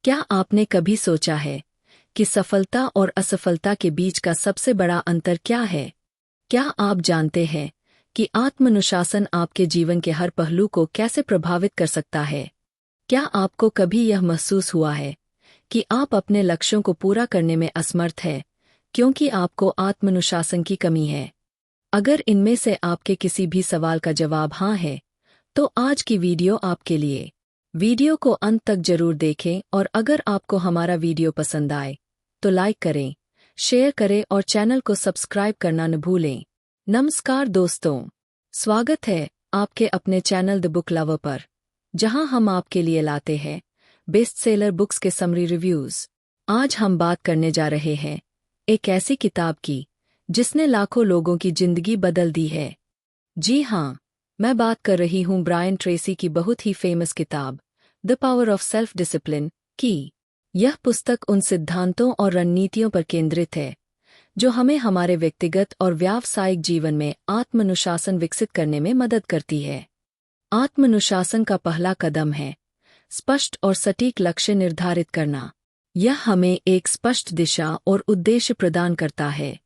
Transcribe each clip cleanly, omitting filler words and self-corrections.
क्या आपने कभी सोचा है कि सफलता और असफलता के बीच का सबसे बड़ा अंतर क्या है? क्या आप जानते हैं कि आत्मानुशासन आपके जीवन के हर पहलू को कैसे प्रभावित कर सकता है? क्या आपको कभी यह महसूस हुआ है कि आप अपने लक्ष्यों को पूरा करने में असमर्थ हैं क्योंकि आपको आत्मानुशासन की कमी है? अगर इनमें से आपके किसी भी सवाल का जवाब हाँ है, तो आज की वीडियो आपके लिए। वीडियो को अंत तक जरूर देखें और अगर आपको हमारा वीडियो पसंद आए तो लाइक करें, शेयर करें और चैनल को सब्सक्राइब करना न भूलें। नमस्कार दोस्तों, स्वागत है आपके अपने चैनल द बुक लवर पर, जहां हम आपके लिए लाते हैं बेस्ट सेलर बुक्स के समरी रिव्यूज। आज हम बात करने जा रहे हैं एक ऐसी किताब की जिसने लाखों लोगों की जिंदगी बदल दी है। जी हाँ, मैं बात कर रही हूँ ब्रायन ट्रेसी की बहुत ही फेमस किताब the power of self discipline की। यह पुस्तक उन सिद्धांतों और रणनीतियों पर केंद्रित है जो हमें हमारे व्यक्तिगत और व्यावसायिक जीवन में आत्मानुशासन विकसित करने में मदद करती है। आत्मानुशासन का पहला कदम है स्पष्ट और सटीक लक्ष्य निर्धारित करना। यह हमें एक स्पष्ट दिशा और उद्देश्य प्रदान करता है।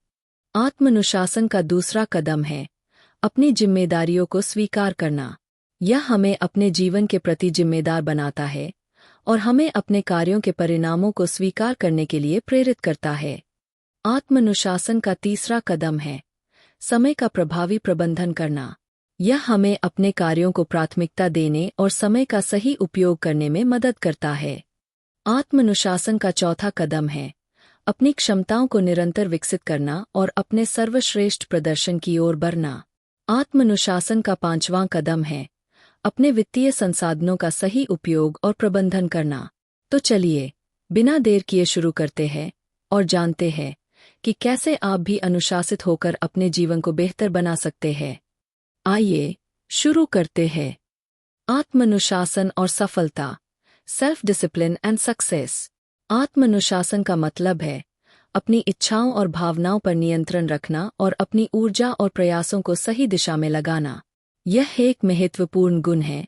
आत्मानुशासन का दूसरा कदम है अपनी जिम्मेदारियों को स्वीकार करना। यह हमें अपने जीवन के प्रति जिम्मेदार बनाता है और हमें अपने कार्यों के परिणामों को स्वीकार करने के लिए प्रेरित करता है। आत्मानुशासन का तीसरा कदम है समय का प्रभावी प्रबंधन करना। यह हमें अपने कार्यों को प्राथमिकता देने और समय का सही उपयोग करने में मदद करता है। आत्मानुशासन का चौथा कदम है अपनी क्षमताओं को निरंतर विकसित करना और अपने सर्वश्रेष्ठ प्रदर्शन की ओर बढ़ना। आत्मानुशासन का पांचवां कदम है अपने वित्तीय संसाधनों का सही उपयोग और प्रबंधन करना। तो चलिए बिना देर किए शुरू करते हैं और जानते हैं कि कैसे आप भी अनुशासित होकर अपने जीवन को बेहतर बना सकते हैं। आइए शुरू करते हैं। आत्मानुशासन और सफलता, सेल्फ डिसिप्लिन एंड सक्सेस। आत्मानुशासन का मतलब है अपनी इच्छाओं और भावनाओं पर नियंत्रण रखना और अपनी ऊर्जा और प्रयासों को सही दिशा में लगाना। यह एक महत्वपूर्ण गुण है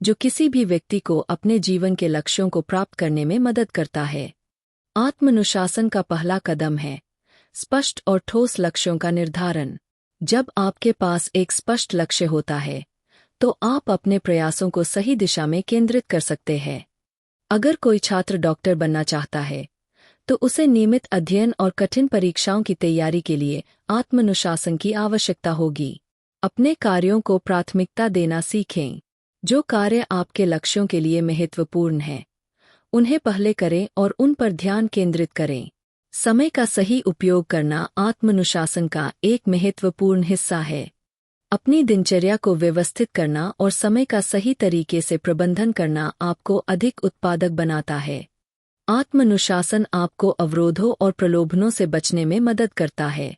जो किसी भी व्यक्ति को अपने जीवन के लक्ष्यों को प्राप्त करने में मदद करता है। आत्मानुशासन का पहला कदम है स्पष्ट और ठोस लक्ष्यों का निर्धारण। जब आपके पास एक स्पष्ट लक्ष्य होता है, तो आप अपने प्रयासों को सही दिशा में केंद्रित कर सकते हैं। अगर कोई छात्र डॉक्टर बनना चाहता है, तो उसे नियमित अध्ययन और कठिन परीक्षाओं की तैयारी के लिए आत्मानुशासन की आवश्यकता होगी। अपने कार्यों को प्राथमिकता देना सीखें। जो कार्य आपके लक्ष्यों के लिए महत्वपूर्ण हैं, उन्हें पहले करें और उन पर ध्यान केंद्रित करें। समय का सही उपयोग करना आत्मानुशासन का एक महत्वपूर्ण हिस्सा है। अपनी दिनचर्या को व्यवस्थित करना और समय का सही तरीके से प्रबंधन करना आपको अधिक उत्पादक बनाता है। आत्मानुशासन आपको अवरोधों और प्रलोभनों से बचने में मदद करता है।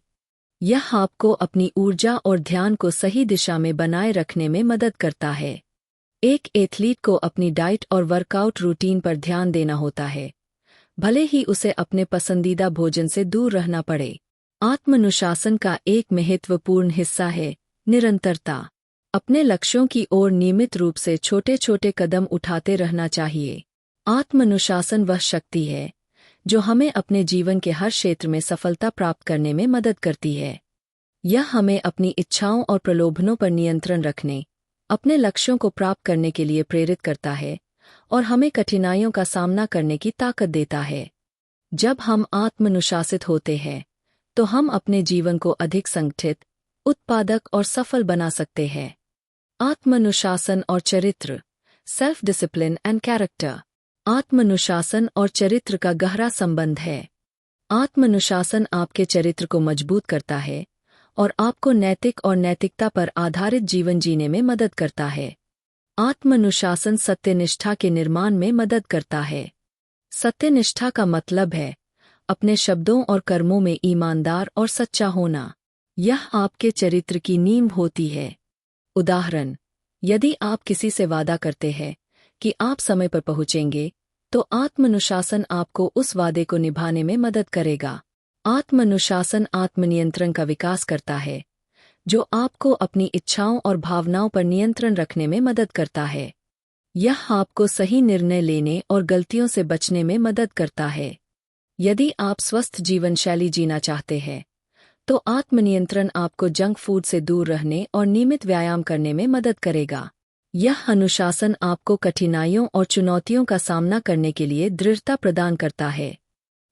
यह आपको अपनी ऊर्जा और ध्यान को सही दिशा में बनाए रखने में मदद करता है। एक एथलीट को अपनी डाइट और वर्कआउट रूटीन पर ध्यान देना होता है, भले ही उसे अपने पसंदीदा भोजन से दूर रहना पड़े। आत्मानुशासन का एक महत्वपूर्ण हिस्सा है निरंतरता। अपने लक्ष्यों की ओर नियमित रूप से छोटे छोटे कदम उठाते रहना चाहिए। आत्मानुशासन वह शक्ति है जो हमें अपने जीवन के हर क्षेत्र में सफलता प्राप्त करने में मदद करती है। यह हमें अपनी इच्छाओं और प्रलोभनों पर नियंत्रण रखने, अपने लक्ष्यों को प्राप्त करने के लिए प्रेरित करता है और हमें कठिनाइयों का सामना करने की ताकत देता है। जब हम आत्मानुशासित होते हैं, तो हम अपने जीवन को अधिक संगठित, उत्पादक और सफल बना सकते हैं। आत्मानुशासन और चरित्र, सेल्फ डिसिप्लिन एंड कैरेक्टर। आत्मानुशासन और चरित्र का गहरा संबंध है। आत्मानुशासन आपके चरित्र को मजबूत करता है और आपको नैतिक और नैतिकता पर आधारित जीवन जीने में मदद करता है। आत्मानुशासन सत्यनिष्ठा के निर्माण में मदद करता है। सत्यनिष्ठा का मतलब है अपने शब्दों और कर्मों में ईमानदार और सच्चा होना। यह आपके चरित्र की नींव होती है। उदाहरण, यदि आप किसी से वादा करते हैं कि आप समय पर पहुंचेंगे, तो आत्मानुशासन आपको उस वादे को निभाने में मदद करेगा। आत्मानुशासन आत्मनियंत्रण का विकास करता है, जो आपको अपनी इच्छाओं और भावनाओं पर नियंत्रण रखने में मदद करता है। यह आपको सही निर्णय लेने और गलतियों से बचने में मदद करता है। यदि आप स्वस्थ जीवन शैली जीना चाहते हैं, तो आत्मनियंत्रण आपको जंक फूड से दूर रहने और नियमित व्यायाम करने में मदद करेगा। यह अनुशासन आपको कठिनाइयों और चुनौतियों का सामना करने के लिए दृढ़ता प्रदान करता है।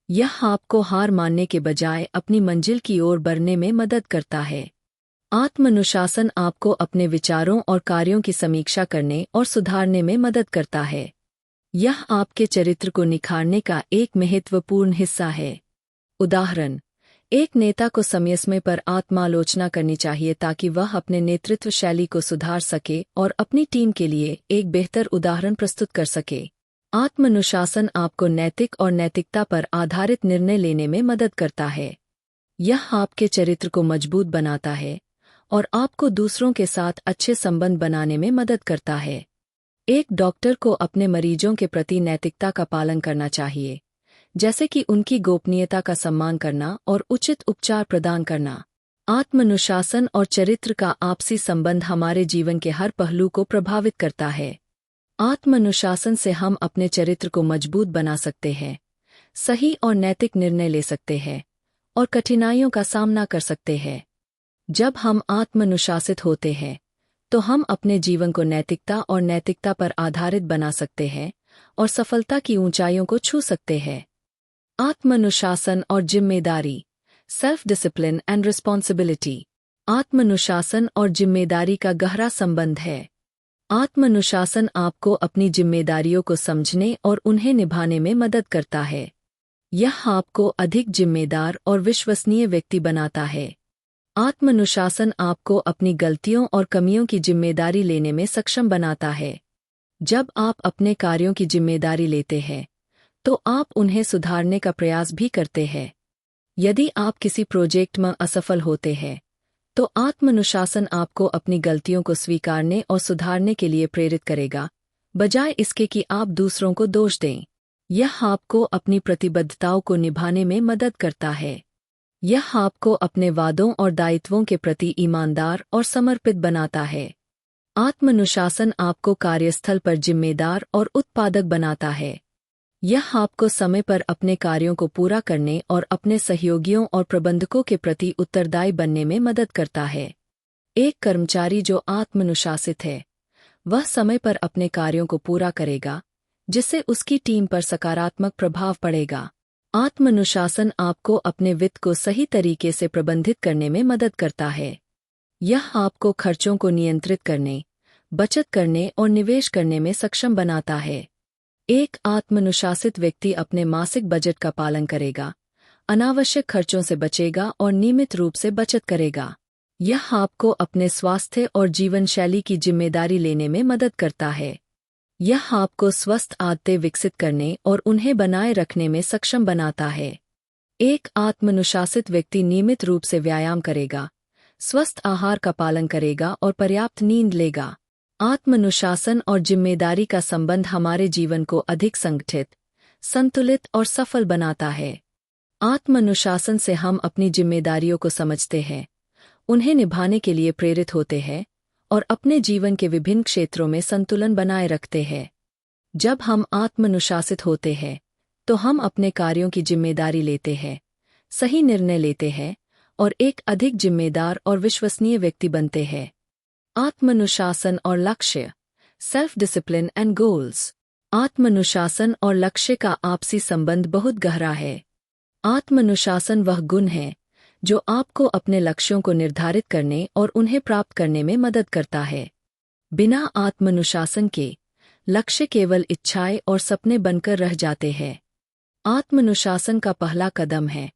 यह आपको हार मानने के बजाय अपनी मंजिल की ओर बढ़ने में मदद करता है। आत्मानुशासन आपको अपने विचारों और कार्यों की समीक्षा करने और सुधारने में मदद करता है। यह आपके चरित्र को निखारने का एक महत्वपूर्ण हिस्सा है। उदाहरण, एक नेता को समय समय पर आत्मालोचना करनी चाहिए ताकि वह अपने नेतृत्व शैली को सुधार सके और अपनी टीम के लिए एक बेहतर उदाहरण प्रस्तुत कर सके। आत्मानुशासन आपको नैतिक और नैतिकता पर आधारित निर्णय लेने में मदद करता है। यह आपके चरित्र को मजबूत बनाता है और आपको दूसरों के साथ अच्छे संबंध बनाने में मदद करता है। एक डॉक्टर को अपने मरीजों के प्रति नैतिकता का पालन करना चाहिए, जैसे कि उनकी गोपनीयता का सम्मान करना और उचित उपचार प्रदान करना। आत्मानुशासन और चरित्र का आपसी संबंध हमारे जीवन के हर पहलू को प्रभावित करता है। आत्मानुशासन से हम अपने चरित्र को मजबूत बना सकते हैं, सही और नैतिक निर्णय ले सकते हैं और कठिनाइयों का सामना कर सकते हैं। जब हम आत्मानुशासित होते हैं, तो हम अपने जीवन को नैतिकता पर आधारित बना सकते हैं और सफलता की ऊंचाइयों को छू सकते हैं। आत्मानुशासन और जिम्मेदारी, सेल्फ डिसिप्लिन एंड रिस्पॉन्सिबिलिटी। आत्मानुशासन और जिम्मेदारी का गहरा संबंध है। आत्मानुशासन आपको अपनी जिम्मेदारियों को समझने और उन्हें निभाने में मदद करता है। यह आपको अधिक जिम्मेदार और विश्वसनीय व्यक्ति बनाता है। आत्मानुशासन आपको अपनी गलतियों और कमियों की जिम्मेदारी लेने में सक्षम बनाता है। जब आप अपने कार्यों की जिम्मेदारी लेते हैं, तो आप उन्हें सुधारने का प्रयास भी करते हैं। यदि आप किसी प्रोजेक्ट में असफल होते हैं, तो आत्मानुशासन आपको अपनी गलतियों को स्वीकारने और सुधारने के लिए प्रेरित करेगा, बजाय इसके कि आप दूसरों को दोष दें। यह आपको अपनी प्रतिबद्धताओं को निभाने में मदद करता है। यह आपको अपने वादों और दायित्वों के प्रति ईमानदार और समर्पित बनाता है। आत्मानुशासन आपको कार्यस्थल पर जिम्मेदार और उत्पादक बनाता है। यह आपको समय पर अपने कार्यों को पूरा करने और अपने सहयोगियों और प्रबंधकों के प्रति उत्तरदायी बनने में मदद करता है। एक कर्मचारी जो आत्मानुशासित है, वह समय पर अपने कार्यों को पूरा करेगा, जिससे उसकी टीम पर सकारात्मक प्रभाव पड़ेगा। आत्मानुशासन आपको अपने वित्त को सही तरीके से प्रबंधित करने में मदद करता है। यह आपको खर्चों को नियंत्रित करने, बचत करने और निवेश करने में सक्षम बनाता है। एक आत्मानुशासित व्यक्ति अपने मासिक बजट का पालन करेगा, अनावश्यक खर्चों से बचेगा और नियमित रूप से बचत करेगा। यह आपको अपने स्वास्थ्य और जीवन शैली की जिम्मेदारी लेने में मदद करता है। यह आपको स्वस्थ आदतें विकसित करने और उन्हें बनाए रखने में सक्षम बनाता है। एक आत्मानुशासित व्यक्ति नियमित रूप से व्यायाम करेगा, स्वस्थ आहार का पालन करेगा और पर्याप्त नींद लेगा। आत्मानुशासन और जिम्मेदारी का संबंध हमारे जीवन को अधिक संगठित, संतुलित और सफल बनाता है। आत्मानुशासन से हम अपनी जिम्मेदारियों को समझते हैं, उन्हें निभाने के लिए प्रेरित होते हैं और अपने जीवन के विभिन्न क्षेत्रों में संतुलन बनाए रखते हैं। जब हम आत्मानुशासित होते हैं, तो हम अपने कार्यों की जिम्मेदारी लेते हैं, सही निर्णय लेते हैं और एक अधिक जिम्मेदार और विश्वसनीय व्यक्ति बनते हैं। आत्मानुशासन और लक्ष्य, सेल्फ डिसिप्लिन एंड गोल्स। आत्मानुशासन और लक्ष्य का आपसी संबंध बहुत गहरा है। आत्मानुशासन वह गुण है जो आपको अपने लक्ष्यों को निर्धारित करने और उन्हें प्राप्त करने में मदद करता है। बिना आत्मानुशासन के लक्ष्य केवल इच्छाएं और सपने बनकर रह जाते हैं। आत्मानुशासन का पहला कदम है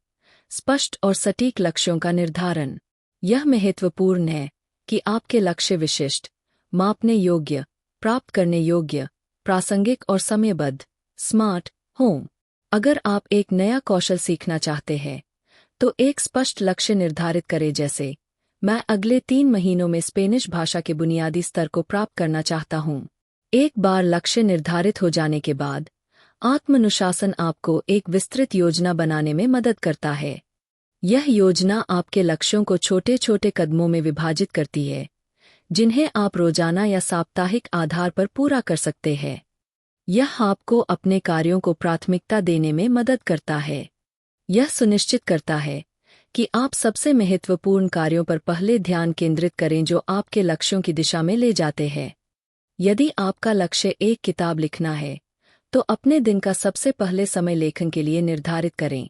स्पष्ट और सटीक लक्ष्यों का निर्धारण। यह महत्वपूर्ण है कि आपके लक्ष्य विशिष्ट, मापने योग्य, प्राप्त करने योग्य, प्रासंगिक और समयबद्ध, स्मार्ट हों। अगर आप एक नया कौशल सीखना चाहते हैं, तो एक स्पष्ट लक्ष्य निर्धारित करें, जैसे मैं अगले 3 महीनों में स्पेनिश भाषा के बुनियादी स्तर को प्राप्त करना चाहता हूँ। एक बार लक्ष्य निर्धारित हो जाने के बाद, आत्मानुशासन आपको एक विस्तृत योजना बनाने में मदद करता है। यह योजना आपके लक्ष्यों को छोटे छोटे कदमों में विभाजित करती है, जिन्हें आप रोजाना या साप्ताहिक आधार पर पूरा कर सकते हैं। यह आपको अपने कार्यों को प्राथमिकता देने में मदद करता है। यह सुनिश्चित करता है कि आप सबसे महत्वपूर्ण कार्यों पर पहले ध्यान केंद्रित करें जो आपके लक्ष्यों की दिशा में ले जाते हैं। यदि आपका लक्ष्य एक किताब लिखना है, तो अपने दिन का सबसे पहले समय लेखन के लिए निर्धारित करें,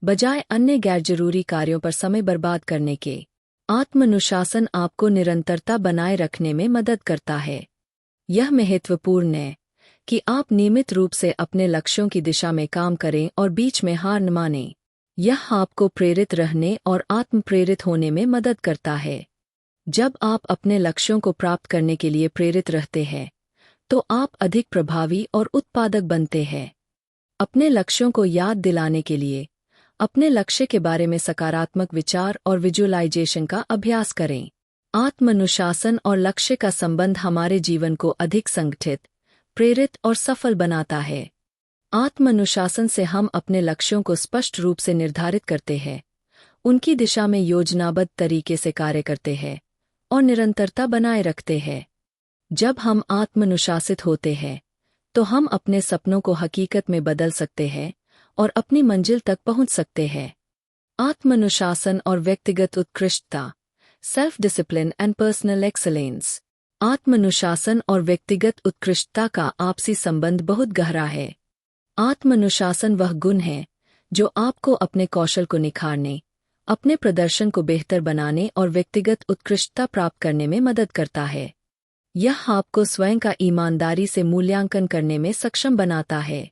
बजाय अन्य गैरजरूरी कार्यों पर समय बर्बाद करने के। आत्मानुशासन आपको निरंतरता बनाए रखने में मदद करता है। यह महत्वपूर्ण है कि आप नियमित रूप से अपने लक्ष्यों की दिशा में काम करें और बीच में हार न मानें। यह आपको प्रेरित रहने और आत्मप्रेरित होने में मदद करता है। जब आप अपने लक्ष्यों को प्राप्त करने के लिए प्रेरित रहते हैं, तो आप अधिक प्रभावी और उत्पादक बनते हैं। अपने लक्ष्यों को याद दिलाने के लिए अपने लक्ष्य के बारे में सकारात्मक विचार और विजुअलाइजेशन का अभ्यास करें। आत्मानुशासन और लक्ष्य का संबंध हमारे जीवन को अधिक संगठित, प्रेरित और सफल बनाता है। आत्मानुशासन से हम अपने लक्ष्यों को स्पष्ट रूप से निर्धारित करते हैं, उनकी दिशा में योजनाबद्ध तरीके से कार्य करते हैं और निरंतरता बनाए रखते हैं। जब हम आत्मानुशासित होते हैं, तो हम अपने सपनों को हकीकत में बदल सकते हैं और अपनी मंजिल तक पहुंच सकते हैं। आत्मानुशासन और व्यक्तिगत उत्कृष्टता, self discipline and personal excellence. आत्मानुशासन और व्यक्तिगत उत्कृष्टता का आपसी संबंध बहुत गहरा है। आत्मानुशासन वह गुण है जो आपको अपने कौशल को निखारने, अपने प्रदर्शन को बेहतर बनाने और व्यक्तिगत उत्कृष्टता प्राप्त करने में मदद करता है। यह आपको स्वयं का ईमानदारी से मूल्यांकन करने में सक्षम बनाता है।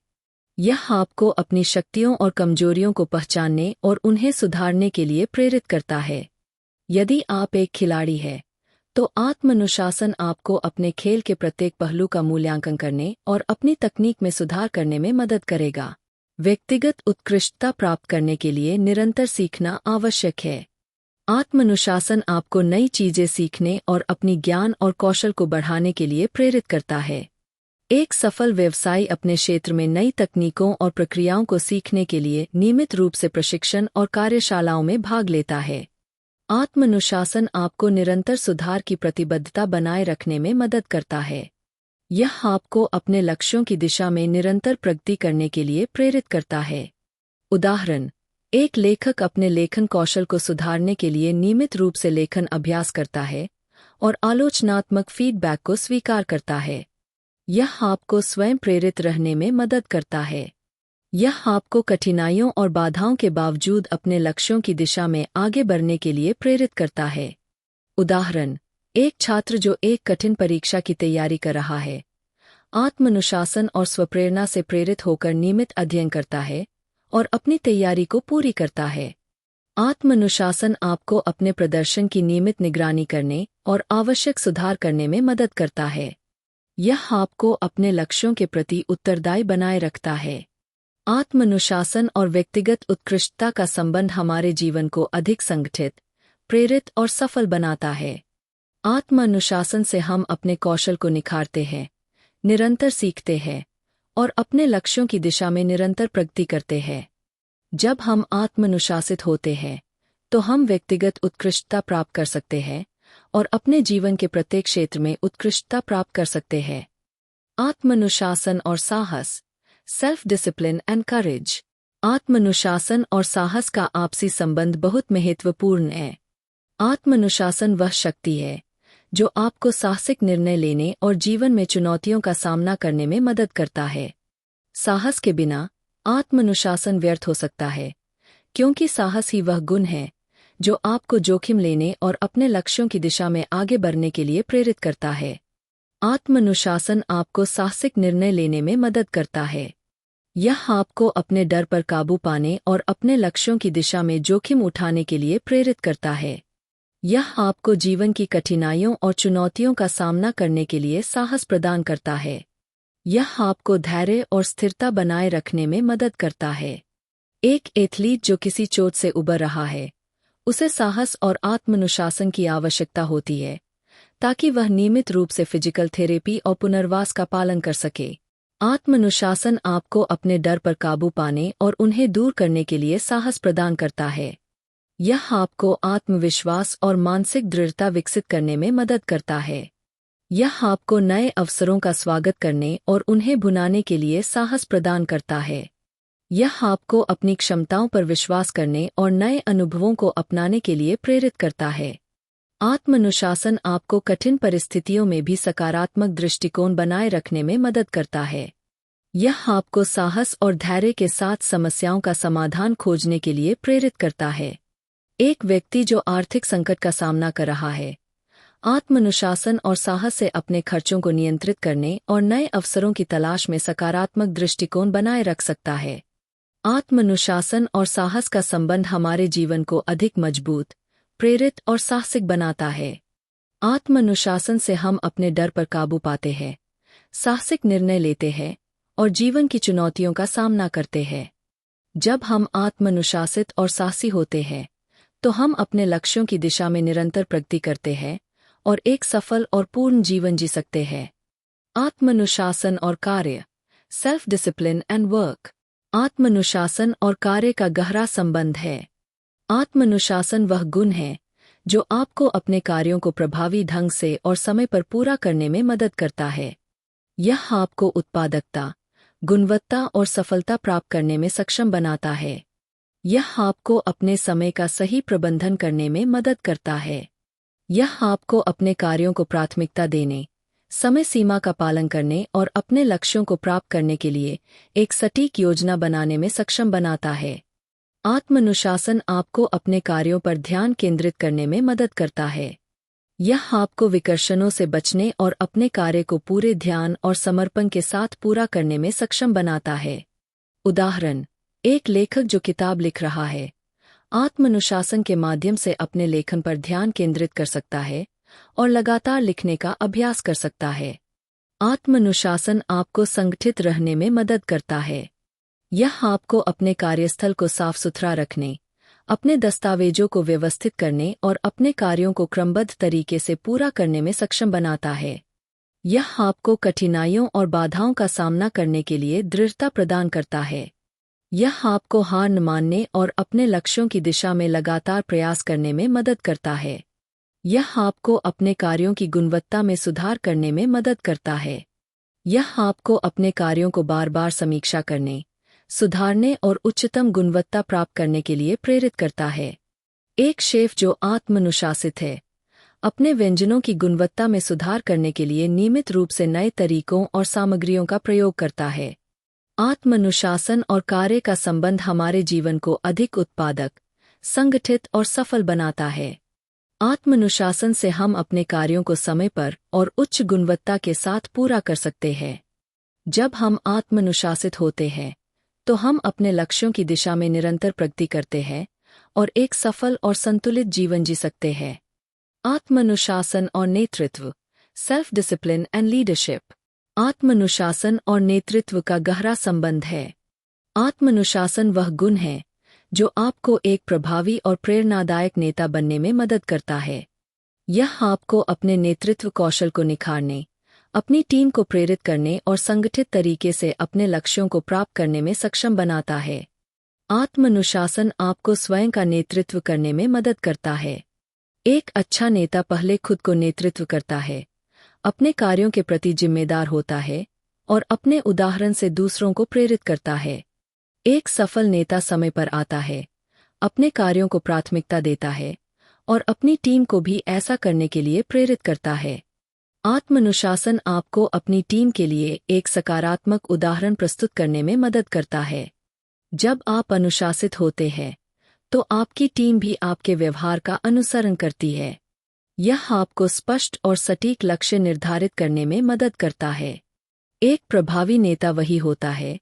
यह आपको अपनी शक्तियों और कमजोरियों को पहचानने और उन्हें सुधारने के लिए प्रेरित करता है। यदि आप एक खिलाड़ी हैं, तो आत्मानुशासन आपको अपने खेल के प्रत्येक पहलू का मूल्यांकन करने और अपनी तकनीक में सुधार करने में मदद करेगा। व्यक्तिगत उत्कृष्टता प्राप्त करने के लिए निरंतर सीखना आवश्यक है। आत्मानुशासन आपको नई चीजें सीखने और अपनी ज्ञान और कौशल को बढ़ाने के लिए प्रेरित करता है। एक सफल व्यवसायी अपने क्षेत्र में नई तकनीकों और प्रक्रियाओं को सीखने के लिए नियमित रूप से प्रशिक्षण और कार्यशालाओं में भाग लेता है। आत्मानुशासन आपको निरंतर सुधार की प्रतिबद्धता बनाए रखने में मदद करता है। यह आपको अपने लक्ष्यों की दिशा में निरंतर प्रगति करने के लिए प्रेरित करता है। उदाहरण: एक लेखक अपने लेखन कौशल को सुधारने के लिए नियमित रूप से लेखन अभ्यास करता है और आलोचनात्मक फीडबैक को स्वीकार करता है। यह आपको स्वयं प्रेरित रहने में मदद करता है। यह आपको कठिनाइयों और बाधाओं के बावजूद अपने लक्ष्यों की दिशा में आगे बढ़ने के लिए प्रेरित करता है। उदाहरण: एक छात्र जो एक कठिन परीक्षा की तैयारी कर रहा है, आत्मानुशासन और स्वप्रेरणा से प्रेरित होकर नियमित अध्ययन करता है और अपनी तैयारी को पूरी करता है। आत्मानुशासन आपको अपने प्रदर्शन की नियमित निगरानी करने और आवश्यक सुधार करने में मदद करता है। यह आपको अपने लक्ष्यों के प्रति उत्तरदायी बनाए रखता है। आत्मानुशासन और व्यक्तिगत उत्कृष्टता का संबंध हमारे जीवन को अधिक संगठित, प्रेरित और सफल बनाता है। आत्मानुशासन से हम अपने कौशल को निखारते हैं, निरंतर सीखते हैं और अपने लक्ष्यों की दिशा में निरंतर प्रगति करते हैं। जब हम आत्मानुशासित होते हैं, तो हम व्यक्तिगत उत्कृष्टता प्राप्त कर सकते हैं और अपने जीवन के प्रत्येक क्षेत्र में उत्कृष्टता प्राप्त कर सकते हैं। आत्मानुशासन और साहस, सेल्फ डिसिप्लिन एंड करेज। आत्मानुशासन और साहस का आपसी संबंध बहुत महत्वपूर्ण है। आत्मानुशासन वह शक्ति है जो आपको साहसिक निर्णय लेने और जीवन में चुनौतियों का सामना करने में मदद करता है। साहस के बिना आत्मानुशासन व्यर्थ हो सकता है, क्योंकि साहस ही वह गुण है जो आपको जोखिम लेने और अपने लक्ष्यों की दिशा में आगे बढ़ने के लिए प्रेरित करता है। आत्मानुशासन आपको साहसिक निर्णय लेने में मदद करता है। यह आपको अपने डर पर काबू पाने और अपने लक्ष्यों की दिशा में जोखिम उठाने के लिए प्रेरित करता है। यह आपको जीवन की कठिनाइयों और चुनौतियों का सामना करने के लिए साहस प्रदान करता है। यह आपको धैर्य और स्थिरता बनाए रखने में मदद करता है। एक एथलीट जो किसी चोट से उबर रहा है, उसे साहस और आत्मानुशासन की आवश्यकता होती है ताकि वह नियमित रूप से फिजिकल थेरेपी और पुनर्वास का पालन कर सके। आत्मानुशासन आपको अपने डर पर काबू पाने और उन्हें दूर करने के लिए साहस प्रदान करता है। यह आपको आत्मविश्वास और मानसिक दृढ़ता विकसित करने में मदद करता है। यह आपको नए अवसरों का स्वागत करने और उन्हें भुनाने के लिए साहस प्रदान करता है। यह आपको अपनी क्षमताओं पर विश्वास करने और नए अनुभवों को अपनाने के लिए प्रेरित करता है। आत्मानुशासन आपको कठिन परिस्थितियों में भी सकारात्मक दृष्टिकोण बनाए रखने में मदद करता है। यह आपको साहस और धैर्य के साथ समस्याओं का समाधान खोजने के लिए प्रेरित करता है। एक व्यक्ति जो आर्थिक संकट का सामना कर रहा है, आत्मानुशासन और साहस से अपने खर्चों को नियंत्रित करने और नए अवसरों की तलाश में सकारात्मक दृष्टिकोण बनाए रख सकता है। आत्मानुशासन और साहस का संबंध हमारे जीवन को अधिक मजबूत, प्रेरित और साहसिक बनाता है। आत्मानुशासन से हम अपने डर पर काबू पाते हैं, साहसिक निर्णय लेते हैं और जीवन की चुनौतियों का सामना करते हैं। जब हम आत्मानुशासित और साहसी होते हैं, तो हम अपने लक्ष्यों की दिशा में निरंतर प्रगति करते हैं और एक सफल और पूर्ण जीवन जी सकते हैं। आत्मानुशासन और कार्य, सेल्फ डिसिप्लिन एंड वर्क। आत्मानुशासन और कार्य का गहरा संबंध है। आत्मानुशासन वह गुण है जो आपको अपने कार्यों को प्रभावी ढंग से और समय पर पूरा करने में मदद करता है। यह आपको उत्पादकता, गुणवत्ता और सफलता प्राप्त करने में सक्षम बनाता है। यह आपको अपने समय का सही प्रबंधन करने में मदद करता है। यह आपको अपने कार्यों को प्राथमिकता देने, समय सीमा का पालन करने और अपने लक्ष्यों को प्राप्त करने के लिए एक सटीक योजना बनाने में सक्षम बनाता है। आत्मानुशासन आपको अपने कार्यों पर ध्यान केंद्रित करने में मदद करता है। यह आपको विकर्षणों से बचने और अपने कार्य को पूरे ध्यान और समर्पण के साथ पूरा करने में सक्षम बनाता है। उदाहरण, एक लेखक जो किताब लिख रहा है, आत्मानुशासन के माध्यम से अपने लेखन पर ध्यान केंद्रित कर सकता है और लगातार लिखने का अभ्यास कर सकता है। आत्मानुशासन आपको संगठित रहने में मदद करता है। यह आपको अपने कार्यस्थल को साफ सुथरा रखने, अपने दस्तावेजों को व्यवस्थित करने और अपने कार्यों को क्रमबद्ध तरीके से पूरा करने में सक्षम बनाता है। यह आपको कठिनाइयों और बाधाओं का सामना करने के लिए दृढ़ता प्रदान करता है। यह आपको हार न मानने और अपने लक्ष्यों की दिशा में लगातार प्रयास करने में मदद करता है। यह आपको अपने कार्यों की गुणवत्ता में सुधार करने में मदद करता है। यह आपको अपने कार्यों को बार बार समीक्षा करने, सुधारने और उच्चतम गुणवत्ता प्राप्त करने के लिए प्रेरित करता है। एक शेफ जो आत्मानुशासित है, अपने व्यंजनों की गुणवत्ता में सुधार करने के लिए नियमित रूप से नए तरीकों और सामग्रियों का प्रयोग करता है। आत्मानुशासन और कार्य का संबंध हमारे जीवन को अधिक उत्पादक, संगठित और सफल बनाता है। आत्मानुशासन से हम अपने कार्यों को समय पर और उच्च गुणवत्ता के साथ पूरा कर सकते हैं। जब हम आत्मानुशासित होते हैं, तो हम अपने लक्ष्यों की दिशा में निरंतर प्रगति करते हैं और एक सफल और संतुलित जीवन जी सकते हैं। आत्मानुशासन और नेतृत्व, सेल्फ डिसिप्लिन एंड लीडरशिप। आत्मानुशासन और नेतृत्व का गहरा संबंध है। आत्मानुशासन वह गुण है जो आपको एक प्रभावी और प्रेरणादायक नेता बनने में मदद करता है। यह आपको अपने नेतृत्व कौशल को निखारने, अपनी टीम को प्रेरित करने और संगठित तरीके से अपने लक्ष्यों को प्राप्त करने में सक्षम बनाता है। आत्मानुशासन आपको स्वयं का नेतृत्व करने में मदद करता है। एक अच्छा नेता पहले खुद को नेतृत्व करता है, अपने कार्यों के प्रति जिम्मेदार होता है और अपने उदाहरण से दूसरों को प्रेरित करता है। एक सफल नेता समय पर आता है, अपने कार्यों को प्राथमिकता देता है और अपनी टीम को भी ऐसा करने के लिए प्रेरित करता है। आत्मानुशासन आपको अपनी टीम के लिए एक सकारात्मक उदाहरण प्रस्तुत करने में मदद करता है। जब आप अनुशासित होते हैं, तो आपकी टीम भी आपके व्यवहार का अनुसरण करती है। यह आपको स्पष्ट और सटीक लक्ष्य निर्धारित करने में मदद करता है। एक प्रभावी नेता वही होता है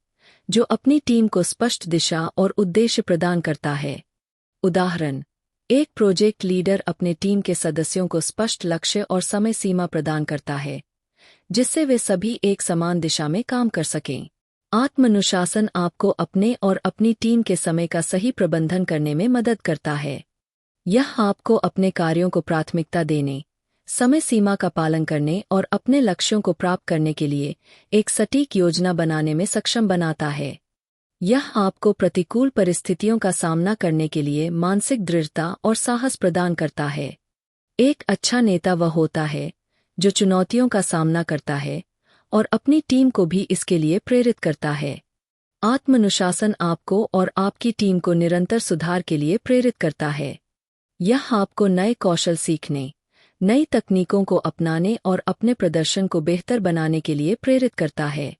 जो अपनी टीम को स्पष्ट दिशा और उद्देश्य प्रदान करता है। उदाहरण, एक प्रोजेक्ट लीडर अपने टीम के सदस्यों को स्पष्ट लक्ष्य और समय सीमा प्रदान करता है, जिससे वे सभी एक समान दिशा में काम कर सकें। आत्मानुशासन आपको अपने और अपनी टीम के समय का सही प्रबंधन करने में मदद करता है। यह आपको अपने कार्यों को प्राथमिकता देने, समय सीमा का पालन करने और अपने लक्ष्यों को प्राप्त करने के लिए एक सटीक योजना बनाने में सक्षम बनाता है। यह आपको प्रतिकूल परिस्थितियों का सामना करने के लिए मानसिक दृढ़ता और साहस प्रदान करता है। एक अच्छा नेता वह होता है जो चुनौतियों का सामना करता है और अपनी टीम को भी इसके लिए प्रेरित करता है। आत्मानुशासन आपको और आपकी टीम को निरंतर सुधार के लिए प्रेरित करता है। यह आपको नए कौशल सीखने, नई तकनीकों को अपनाने और अपने प्रदर्शन को बेहतर बनाने के लिए प्रेरित करता है।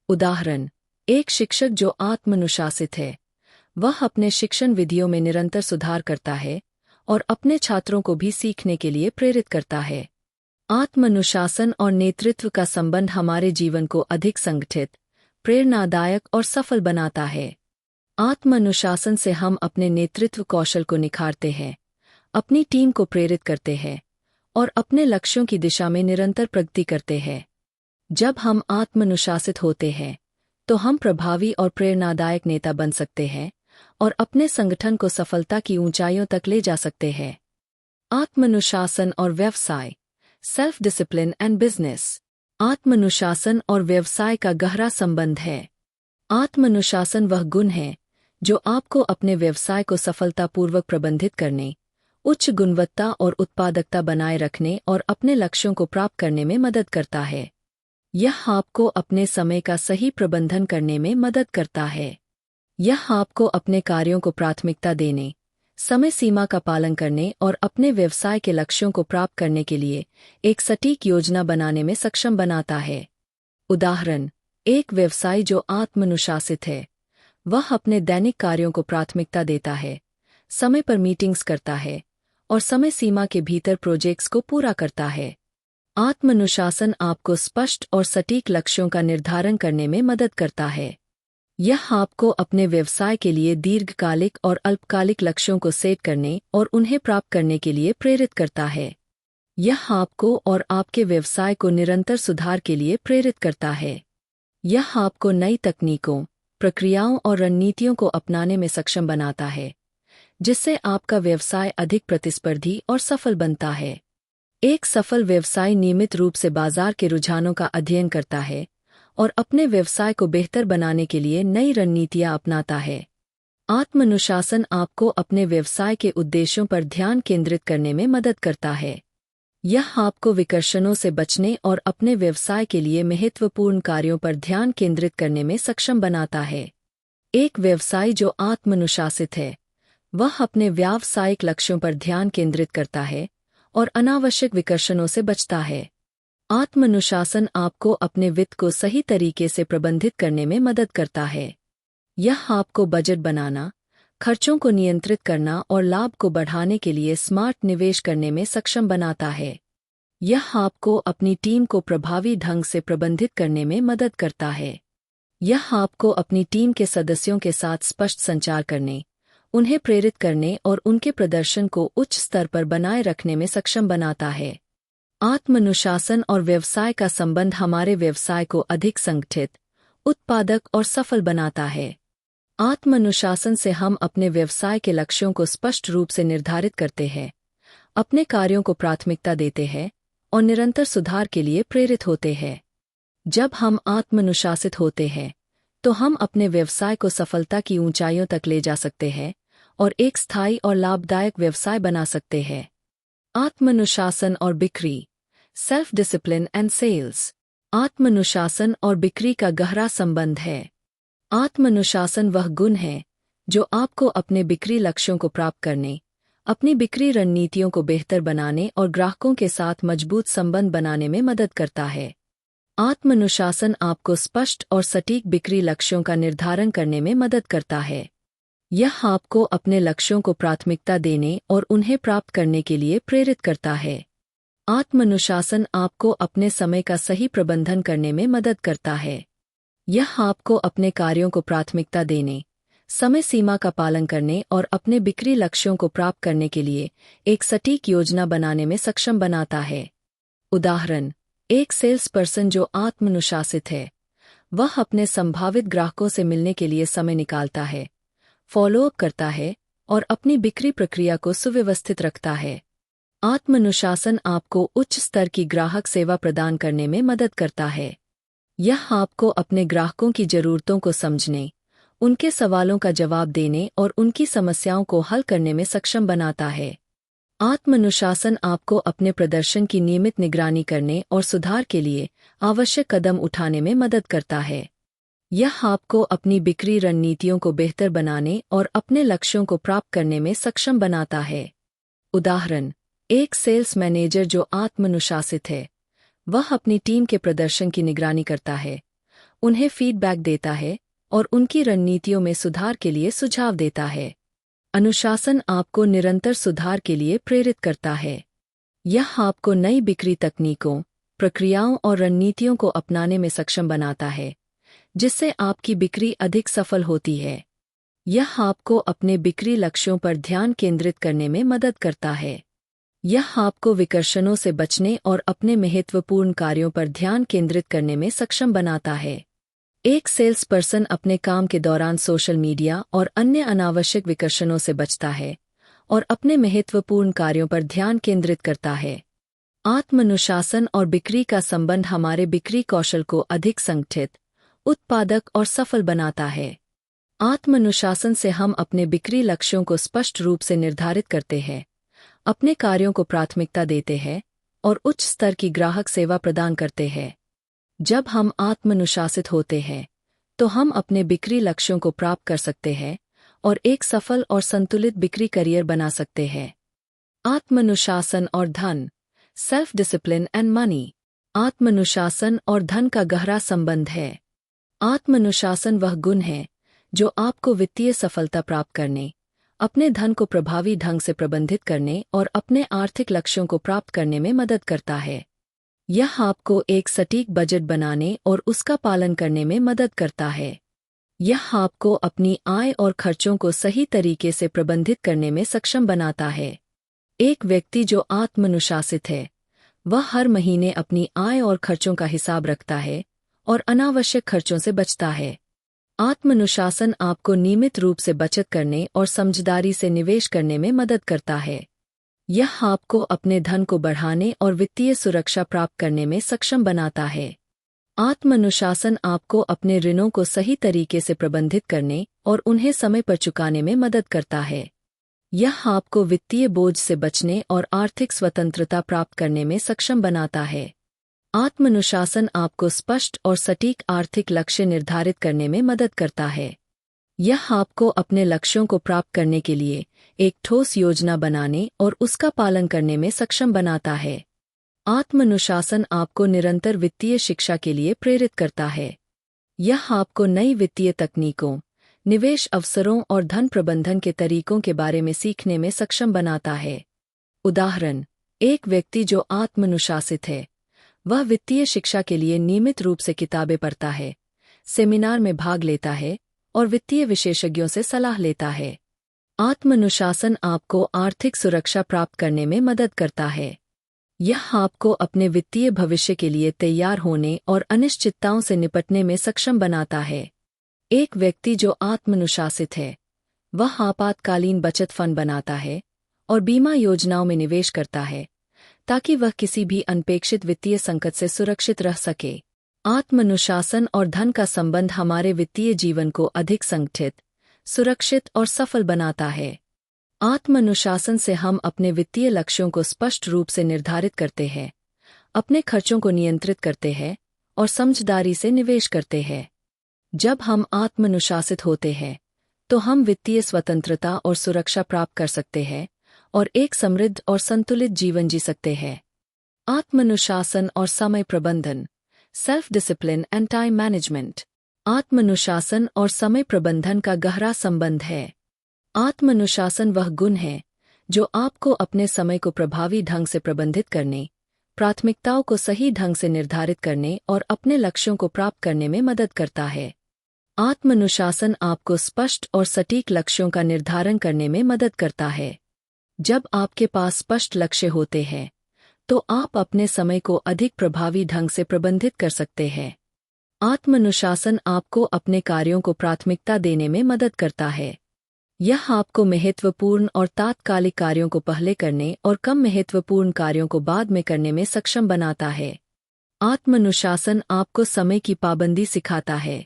उदाहरण: एक शिक्षक जो आत्मानुशासित है, वह अपने शिक्षण विधियों में निरंतर सुधार करता है और अपने छात्रों को भी सीखने के लिए प्रेरित करता है। आत्मानुशासन और नेतृत्व का संबंध हमारे जीवन को अधिक संगठित, प्रेरणादायक और सफल बनाता है। आत्मानुशासन से हम अपने नेतृत्व कौशल को निखारते हैं, अपनी टीम को प्रेरित करते हैं और अपने लक्ष्यों की दिशा में निरंतर प्रगति करते हैं। जब हम आत्मानुशासित होते हैं तो हम प्रभावी और प्रेरणादायक नेता बन सकते हैं और अपने संगठन को सफलता की ऊंचाइयों तक ले जा सकते हैं। आत्मानुशासन और व्यवसाय, सेल्फ डिसिप्लिन एंड बिजनेस। आत्मानुशासन और व्यवसाय का गहरा संबंध है। आत्मानुशासन वह गुण है जो आपको अपने व्यवसाय को सफलतापूर्वक प्रबंधित करने, उच्च गुणवत्ता और उत्पादकता बनाए रखने और अपने लक्ष्यों को प्राप्त करने में मदद करता है। यह आपको अपने समय का सही प्रबंधन करने में मदद करता है। यह आपको अपने कार्यों को प्राथमिकता देने, समय सीमा का पालन करने और अपने व्यवसाय के लक्ष्यों को प्राप्त करने के लिए एक सटीक योजना बनाने में सक्षम बनाता है। उदाहरण: एक व्यवसायी जो आत्मानुशासित है, वह अपने दैनिक कार्यों को प्राथमिकता देता है, समय पर मीटिंग्स करता है और समय सीमा के भीतर प्रोजेक्ट्स को पूरा करता है। आत्मानुशासन आपको स्पष्ट और सटीक लक्ष्यों का निर्धारण करने में मदद करता है। यह आपको अपने व्यवसाय के लिए दीर्घकालिक और अल्पकालिक लक्ष्यों को सेट करने और उन्हें प्राप्त करने के लिए प्रेरित करता है। यह आपको और आपके व्यवसाय को निरंतर सुधार के लिए प्रेरित करता है। यह आपको नई तकनीकों, प्रक्रियाओं और रणनीतियों को अपनाने में सक्षम बनाता है, जिससे आपका व्यवसाय अधिक प्रतिस्पर्धी और सफल बनता है। एक सफल व्यवसाय नियमित रूप से बाजार के रुझानों का अध्ययन करता है और अपने व्यवसाय को बेहतर बनाने के लिए नई रणनीतियां अपनाता है। आत्मानुशासन आपको अपने व्यवसाय के उद्देश्यों पर ध्यान केंद्रित करने में मदद करता है। यह आपको विकर्षणों से बचने और अपने व्यवसाय के लिए महत्वपूर्ण कार्यों पर ध्यान केंद्रित करने में सक्षम बनाता है। एक व्यवसायी जो आत्मानुशासित है, वह अपने व्यावसायिक लक्ष्यों पर ध्यान केंद्रित करता है और अनावश्यक विकर्षणों से बचता है। आत्मानुशासन आपको अपने वित्त को सही तरीके से प्रबंधित करने में मदद करता है। यह आपको बजट बनाना, खर्चों को नियंत्रित करना और लाभ को बढ़ाने के लिए स्मार्ट निवेश करने में सक्षम बनाता है। यह आपको अपनी टीम को प्रभावी ढंग से प्रबंधित करने में मदद करता है। यह आपको अपनी टीम के सदस्यों के साथ स्पष्ट संचार करने, उन्हें प्रेरित करने और उनके प्रदर्शन को उच्च स्तर पर बनाए रखने में सक्षम बनाता है। आत्मानुशासन और व्यवसाय का संबंध हमारे व्यवसाय को अधिक संगठित, उत्पादक और सफल बनाता है। आत्मानुशासन से हम अपने व्यवसाय के लक्ष्यों को स्पष्ट रूप से निर्धारित करते हैं, अपने कार्यों को प्राथमिकता देते हैं और निरंतर सुधार के लिए प्रेरित होते हैं। जब हम आत्मानुशासित होते हैं तो हम अपने व्यवसाय को सफलता की ऊंचाइयों तक ले जा सकते हैं और एक स्थायी और लाभदायक व्यवसाय बना सकते हैं। आत्मानुशासन और बिक्री, सेल्फ डिसिप्लिन एंड सेल्स। आत्मानुशासन और बिक्री का गहरा संबंध है। आत्मानुशासन वह गुण है जो आपको अपने बिक्री लक्ष्यों को प्राप्त करने, अपनी बिक्री रणनीतियों को बेहतर बनाने और ग्राहकों के साथ मजबूत संबंध बनाने में मदद करता है। आत्मानुशासन आपको स्पष्ट और सटीक बिक्री लक्ष्यों का निर्धारण करने में मदद करता है। यह आपको अपने लक्ष्यों को प्राथमिकता देने और उन्हें प्राप्त करने के लिए प्रेरित करता है। आत्मानुशासन आपको अपने समय का सही प्रबंधन करने में मदद करता है। यह आपको अपने कार्यों को प्राथमिकता देने, समय सीमा का पालन करने और अपने बिक्री लक्ष्यों को प्राप्त करने के लिए एक सटीक योजना बनाने में सक्षम बनाता है। उदाहरण: एक सेल्स पर्सन जो आत्मानुशासित है, वह अपने संभावित ग्राहकों से मिलने के लिए समय निकालता है, फॉलोअप करता है और अपनी बिक्री प्रक्रिया को सुव्यवस्थित रखता है। आत्मानुशासन आपको उच्च स्तर की ग्राहक सेवा प्रदान करने में मदद करता है। यह आपको अपने ग्राहकों की जरूरतों को समझने, उनके सवालों का जवाब देने और उनकी समस्याओं को हल करने में सक्षम बनाता है। आत्मानुशासन आपको अपने प्रदर्शन की नियमित निगरानी करने और सुधार के लिए आवश्यक कदम उठाने में मदद करता है। यह आपको अपनी बिक्री रणनीतियों को बेहतर बनाने और अपने लक्ष्यों को प्राप्त करने में सक्षम बनाता है। उदाहरण, एक सेल्स मैनेजर जो आत्मानुशासित है, वह अपनी टीम के प्रदर्शन की निगरानी करता है, उन्हें फीडबैक देता है और उनकी रणनीतियों में सुधार के लिए सुझाव देता है। अनुशासन आपको निरंतर सुधार के लिए प्रेरित करता है। यह आपको नई बिक्री तकनीकों, प्रक्रियाओं और रणनीतियों को अपनाने में सक्षम बनाता है, जिससे आपकी बिक्री अधिक सफल होती है। यह आपको अपने बिक्री लक्ष्यों पर ध्यान केंद्रित करने में मदद करता है। यह आपको विकर्षणों से बचने और अपने महत्वपूर्ण कार्यों पर ध्यान केंद्रित करने में सक्षम बनाता है। एक सेल्स पर्सन अपने काम के दौरान सोशल मीडिया और अन्य अनावश्यक विकर्षणों से बचता है और अपने महत्वपूर्ण कार्यों पर ध्यान केंद्रित करता है। आत्मानुशासन और बिक्री का संबंध हमारे बिक्री कौशल को अधिक संगठित, उत्पादक और सफल बनाता है। आत्मानुशासन से हम अपने बिक्री लक्ष्यों को स्पष्ट रूप से निर्धारित करते हैं, अपने कार्यों को प्राथमिकता देते हैं और उच्च स्तर की ग्राहक सेवा प्रदान करते हैं। जब हम आत्मानुशासित होते हैं, तो हम अपने बिक्री लक्ष्यों को प्राप्त कर सकते हैं और एक सफल और संतुलित बिक्री करियर बना सकते हैं। आत्मानुशासन और धन, सेल्फ डिसिप्लिन एंड मनी। आत्मानुशासन और धन का गहरा संबंध है। आत्मानुशासन वह गुण है जो आपको वित्तीय सफलता प्राप्त करने, अपने धन को प्रभावी ढंग से प्रबंधित करने और अपने आर्थिक लक्ष्यों को प्राप्त करने में मदद करता है। यह आपको एक सटीक बजट बनाने और उसका पालन करने में मदद करता है। यह आपको अपनी आय और खर्चों को सही तरीके से प्रबंधित करने में सक्षम बनाता है। एक व्यक्ति जो आत्मानुशासित है, वह हर महीने अपनी आय और खर्चों का हिसाब रखता है और अनावश्यक खर्चों से बचता है। आत्मानुशासन आपको नियमित रूप से बचत करने और समझदारी से निवेश करने में मदद करता है। यह आपको अपने धन को बढ़ाने और वित्तीय सुरक्षा प्राप्त करने में सक्षम बनाता है। आत्मानुशासन आपको अपने ऋणों को सही तरीके से प्रबंधित करने और उन्हें समय पर चुकाने में मदद करता है। यह आपको वित्तीय बोझ से बचने और आर्थिक स्वतंत्रता प्राप्त करने में सक्षम बनाता है। आत्मानुशासन आपको स्पष्ट और सटीक आर्थिक लक्ष्य निर्धारित करने में मदद करता है। यह आपको अपने लक्ष्यों को प्राप्त करने के लिए एक ठोस योजना बनाने और उसका पालन करने में सक्षम बनाता है। आत्मानुशासन आपको निरंतर वित्तीय शिक्षा के लिए प्रेरित करता है। यह आपको नई वित्तीय तकनीकों, निवेश अवसरों और धन प्रबंधन के तरीकों के बारे में सीखने में सक्षम बनाता है। उदाहरण, एक व्यक्ति जो आत्मानुशासित है, वह वित्तीय शिक्षा के लिए नियमित रूप से किताबें पढ़ता है, सेमिनार में भाग लेता है और वित्तीय विशेषज्ञों से सलाह लेता है। आत्मानुशासन आपको आर्थिक सुरक्षा प्राप्त करने में मदद करता है। यह आपको अपने वित्तीय भविष्य के लिए तैयार होने और अनिश्चितताओं से निपटने में सक्षम बनाता है। एक व्यक्ति जो आत्मानुशासित है, वह आपातकालीन बचत फंड बनाता है और बीमा योजनाओं में निवेश करता है, ताकि वह किसी भी अनपेक्षित वित्तीय संकट से सुरक्षित रह सके। आत्मानुशासन और धन का संबंध हमारे वित्तीय जीवन को अधिक संगठित, सुरक्षित और सफल बनाता है। आत्मानुशासन से हम अपने वित्तीय लक्ष्यों को स्पष्ट रूप से निर्धारित करते हैं, अपने खर्चों को नियंत्रित करते हैं और समझदारी से निवेश करते हैं। जब हम आत्मानुशासित होते हैं, तो हम वित्तीय स्वतंत्रता और सुरक्षा प्राप्त कर सकते हैं और एक समृद्ध और संतुलित जीवन जी सकते हैं। आत्मानुशासन और समय प्रबंधन, self discipline and time management. आत्मानुशासन और समय प्रबंधन का गहरा संबंध है। आत्मानुशासन वह गुण है जो आपको अपने समय को प्रभावी ढंग से प्रबंधित करने, प्राथमिकताओं को सही ढंग से निर्धारित करने और अपने लक्ष्यों को प्राप्त करने में मदद करता है। आत्मानुशासन आपको स्पष्ट और सटीक लक्ष्यों का निर्धारण करने में मदद करता है। जब आपके पास स्पष्ट लक्ष्य होते हैं, तो आप अपने समय को अधिक प्रभावी ढंग से प्रबंधित कर सकते हैं। आत्मानुशासन आपको अपने कार्यों को प्राथमिकता देने में मदद करता है। यह आपको महत्वपूर्ण और तात्कालिक कार्यों को पहले करने और कम महत्वपूर्ण कार्यों को बाद में करने में सक्षम बनाता है। आत्मानुशासन आपको समय की पाबंदी सिखाता है।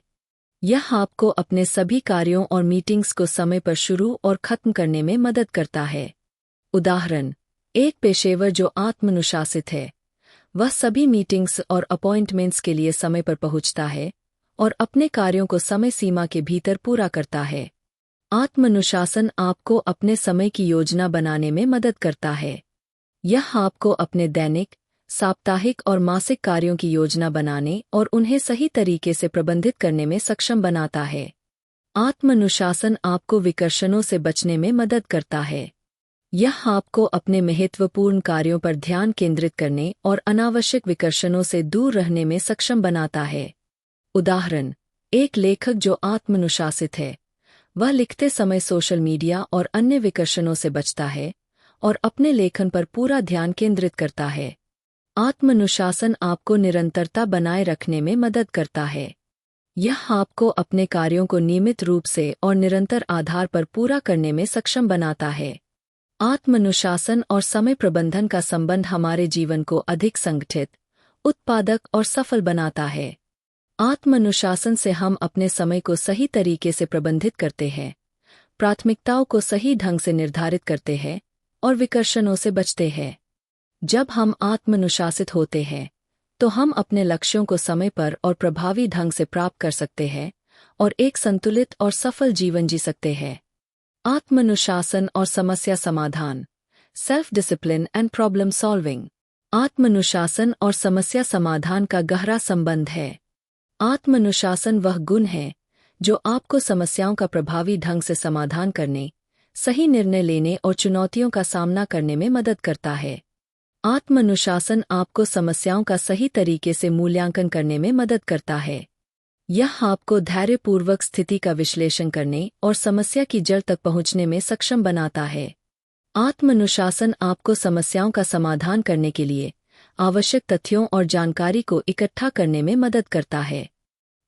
यह आपको अपने सभी कार्यों और मीटिंग्स को समय पर शुरू और खत्म करने में मदद करता है। उदाहरण, एक पेशेवर जो आत्मानुशासित है, वह सभी मीटिंग्स और अपॉइंटमेंट्स के लिए समय पर पहुंचता है और अपने कार्यों को समय सीमा के भीतर पूरा करता है। आत्मानुशासन आपको अपने समय की योजना बनाने में मदद करता है। यह आपको अपने दैनिक, साप्ताहिक और मासिक कार्यों की योजना बनाने और उन्हें सही तरीके से प्रबंधित करने में सक्षम बनाता है। आत्मानुशासन आपको विकर्षणों से बचने में मदद करता है। यह आपको अपने महत्वपूर्ण कार्यों पर ध्यान केंद्रित करने और अनावश्यक विकर्षणों से दूर रहने में सक्षम बनाता है। उदाहरण, एक लेखक जो आत्मानुशासित है, वह लिखते समय सोशल मीडिया और अन्य विकर्षणों से बचता है और अपने लेखन पर पूरा ध्यान केंद्रित करता है। आत्मानुशासन आपको निरंतरता बनाए रखने में मदद करता है। यह आपको अपने कार्यों को नियमित रूप से और निरंतर आधार पर पूरा करने में सक्षम बनाता है। आत्मानुशासन और समय प्रबंधन का संबंध हमारे जीवन को अधिक संगठित, उत्पादक और सफल बनाता है। आत्मानुशासन से हम अपने समय को सही तरीके से प्रबंधित करते हैं, प्राथमिकताओं को सही ढंग से निर्धारित करते हैं और विकर्षणों से बचते हैं। जब हम आत्मानुशासित होते हैं, तो हम अपने लक्ष्यों को समय पर और प्रभावी ढंग से प्राप्त कर सकते हैं और एक संतुलित और सफल जीवन जी सकते हैं। आत्मानुशासन और समस्या समाधान, self discipline and problem solving. आत्मानुशासन और समस्या समाधान का गहरा संबंध है। आत्मानुशासन वह गुण है जो आपको समस्याओं का प्रभावी ढंग से समाधान करने, सही निर्णय लेने और चुनौतियों का सामना करने में मदद करता है। आत्मानुशासन आपको समस्याओं का सही तरीके से मूल्यांकन करने में मदद करता है। यह आपको धैर्यपूर्वक स्थिति का विश्लेषण करने और समस्या की जड़ तक पहुंचने में सक्षम बनाता है। आत्मानुशासन आपको समस्याओं का समाधान करने के लिए आवश्यक तथ्यों और जानकारी को इकट्ठा करने में मदद करता है।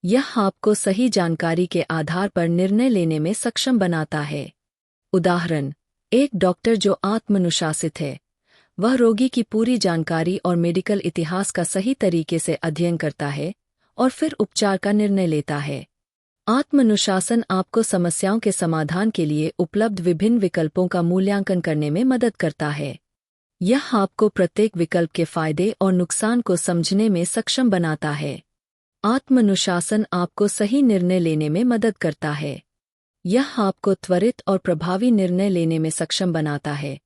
यह आपको सही जानकारी के आधार पर निर्णय लेने में सक्षम बनाता है। उदाहरण, एक डॉक्टर जो आत्मानुशासित है, वह रोगी की पूरी जानकारी और मेडिकल इतिहास का सही तरीके से अध्ययन करता है और फिर उपचार का निर्णय लेता है। आत्मानुशासन आपको समस्याओं के समाधान के लिए उपलब्ध विभिन्न विकल्पों का मूल्यांकन करने में मदद करता है। यह आपको प्रत्येक विकल्प के फायदे और नुकसान को समझने में सक्षम बनाता है। आत्मानुशासन आपको सही निर्णय लेने में मदद करता है। यह आपको त्वरित और प्रभावी निर्णय लेने में सक्षम बनाता है,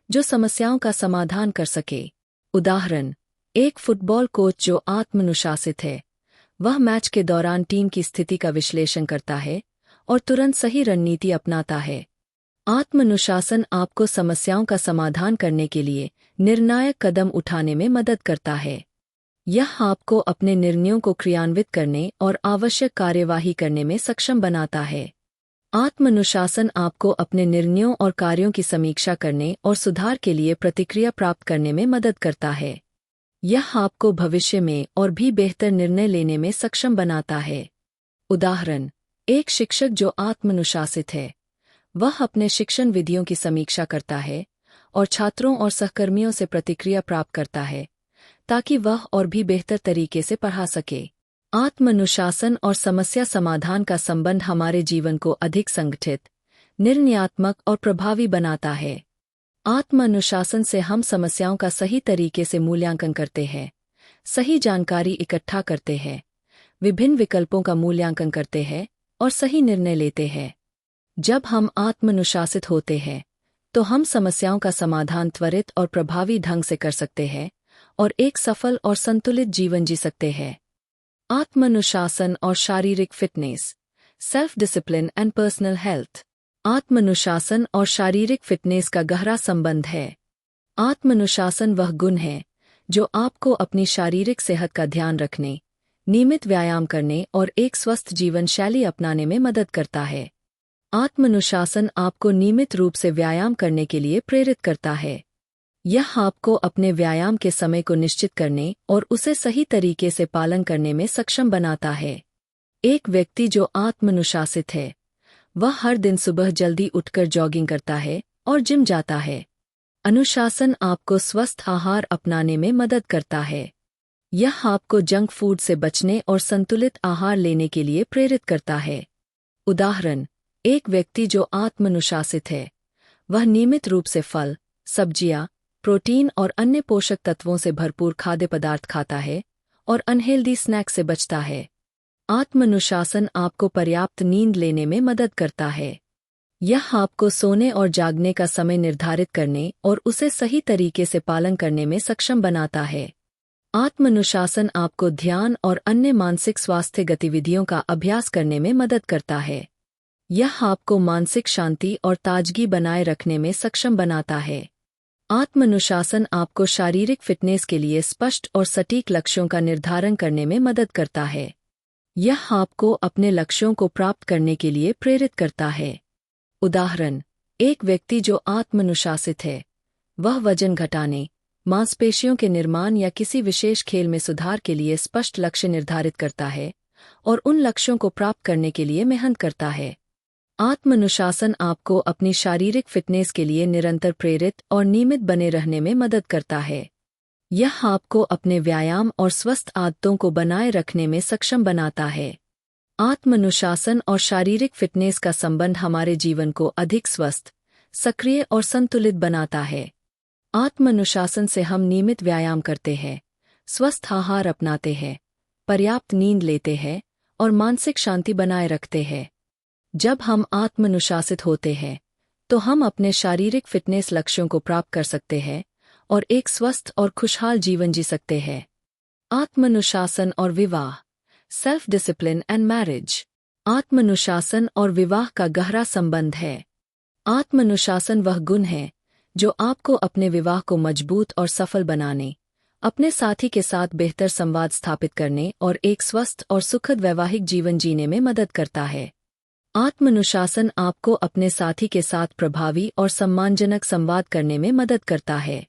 जो समस्याओं का समाधान कर सके। उदाहरण, एक फुटबॉल कोच जो आत्मानुशासित है, वह मैच के दौरान टीम की स्थिति का विश्लेषण करता है और तुरंत सही रणनीति अपनाता है। आत्मानुशासन आपको समस्याओं का समाधान करने के लिए निर्णायक कदम उठाने में मदद करता है। यह आपको अपने निर्णयों को क्रियान्वित करने और आवश्यक कार्यवाही करने में सक्षम बनाता है। आत्मानुशासन आपको अपने निर्णयों और कार्यों की समीक्षा करने और सुधार के लिए प्रतिक्रिया प्राप्त करने में मदद करता है। यह आपको भविष्य में और भी बेहतर निर्णय लेने में सक्षम बनाता है। उदाहरण, एक शिक्षक जो आत्मानुशासित है, वह अपने शिक्षण विधियों की समीक्षा करता है और छात्रों और सहकर्मियों से प्रतिक्रिया प्राप्त करता है ताकि वह और भी बेहतर तरीके से पढ़ा सके। आत्मानुशासन और समस्या समाधान का संबंध हमारे जीवन को अधिक संगठित, निर्णयात्मक और प्रभावी बनाता है। आत्मानुशासन से हम समस्याओं का सही तरीके से मूल्यांकन करते हैं, सही जानकारी इकट्ठा करते हैं, विभिन्न विकल्पों का मूल्यांकन करते हैं और सही निर्णय लेते हैं। जब हम आत्मानुशासित होते हैं, तो हम समस्याओं का समाधान त्वरित और प्रभावी ढंग से कर सकते हैं और एक सफल और संतुलित जीवन जी सकते हैं। आत्मानुशासन और शारीरिक fitness, self discipline and personal health. आत्मानुशासन और शारीरिक फिटनेस का गहरा संबंध है। आत्मानुशासन वह गुण है जो आपको अपनी शारीरिक सेहत का ध्यान रखने, नियमित व्यायाम करने और एक स्वस्थ जीवन शैली अपनाने में मदद करता है। आत्मानुशासन आपको नियमित रूप से व्यायाम करने के लिए प्रेरित करता है। यह आपको अपने व्यायाम के समय को निश्चित करने और उसे सही तरीके से पालन करने में सक्षम बनाता है। एक व्यक्ति जो आत्मानुशासित है, वह हर दिन सुबह जल्दी उठकर जॉगिंग करता है और जिम जाता है। अनुशासन आपको स्वस्थ आहार अपनाने में मदद करता है। यह आपको जंक फूड से बचने और संतुलित आहार लेने के लिए प्रेरित करता है। उदाहरण, एक व्यक्ति जो आत्मानुशासित है, वह नियमित रूप से फल, सब्जियां, प्रोटीन और अन्य पोषक तत्वों से भरपूर खाद्य पदार्थ खाता है और अनहेल्दी स्नैक से बचता है। आत्मानुशासन आपको पर्याप्त नींद लेने में मदद करता है। यह आपको सोने और जागने का समय निर्धारित करने और उसे सही तरीके से पालन करने में सक्षम बनाता है। आत्मानुशासन आपको ध्यान और अन्य मानसिक स्वास्थ्य गतिविधियों का अभ्यास करने में मदद करता है। यह आपको मानसिक शांति और ताजगी बनाए रखने में सक्षम बनाता है। आत्मानुशासन आपको शारीरिक फिटनेस के लिए स्पष्ट और सटीक लक्ष्यों का निर्धारण करने में मदद करता है। यह आपको अपने लक्ष्यों को प्राप्त करने के लिए प्रेरित करता है। उदाहरण, एक व्यक्ति जो आत्मानुशासित है, वह वजन घटाने, मांसपेशियों के निर्माण या किसी विशेष खेल में सुधार के लिए स्पष्ट लक्ष्य निर्धारित करता है और उन लक्ष्यों को प्राप्त करने के लिए मेहनत करता है। आत्मानुशासन आपको अपनी शारीरिक फिटनेस के लिए निरंतर प्रेरित और नियमित बने रहने में मदद करता है। यह आपको अपने व्यायाम और स्वस्थ आदतों को बनाए रखने में सक्षम बनाता है। आत्मानुशासन और शारीरिक फिटनेस का संबंध हमारे जीवन को अधिक स्वस्थ, सक्रिय और संतुलित बनाता है। आत्मानुशासन से हम नियमित व्यायाम करते हैं, स्वस्थ आहार अपनाते हैं, पर्याप्त नींद लेते हैं और मानसिक शांति बनाए रखते हैं। जब हम आत्मानुशासित होते हैं, तो हम अपने शारीरिक फिटनेस लक्ष्यों को प्राप्त कर सकते हैं और एक स्वस्थ और खुशहाल जीवन जी सकते हैं। आत्मानुशासन और विवाह, सेल्फ डिसिप्लिन एंड मैरिज। आत्मानुशासन और विवाह का गहरा संबंध है। आत्मानुशासन वह गुण है जो आपको अपने विवाह को मजबूत और सफल बनाने, अपने साथी के साथ बेहतर संवाद स्थापित करने और एक स्वस्थ और सुखद वैवाहिक जीवन जीने में मदद करता है। आत्मानुशासन आपको अपने साथी के साथ प्रभावी और सम्मानजनक संवाद करने में मदद करता है।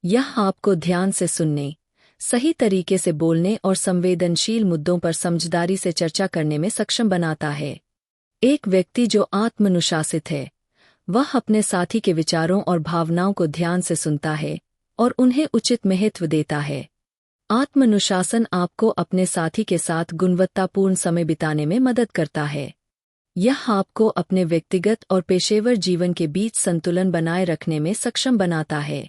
यह आपको ध्यान से सुनने, सही तरीके से बोलने और संवेदनशील मुद्दों पर समझदारी से चर्चा करने में सक्षम बनाता है। एक व्यक्ति जो आत्मानुशासित है, वह अपने साथी के विचारों और भावनाओं को ध्यान से सुनता है और उन्हें उचित महत्व देता है। आत्मानुशासन आपको अपने साथी के साथ गुणवत्तापूर्ण समय बिताने में मदद करता है। यह आपको अपने व्यक्तिगत और पेशेवर जीवन के बीच संतुलन बनाए रखने में सक्षम बनाता है।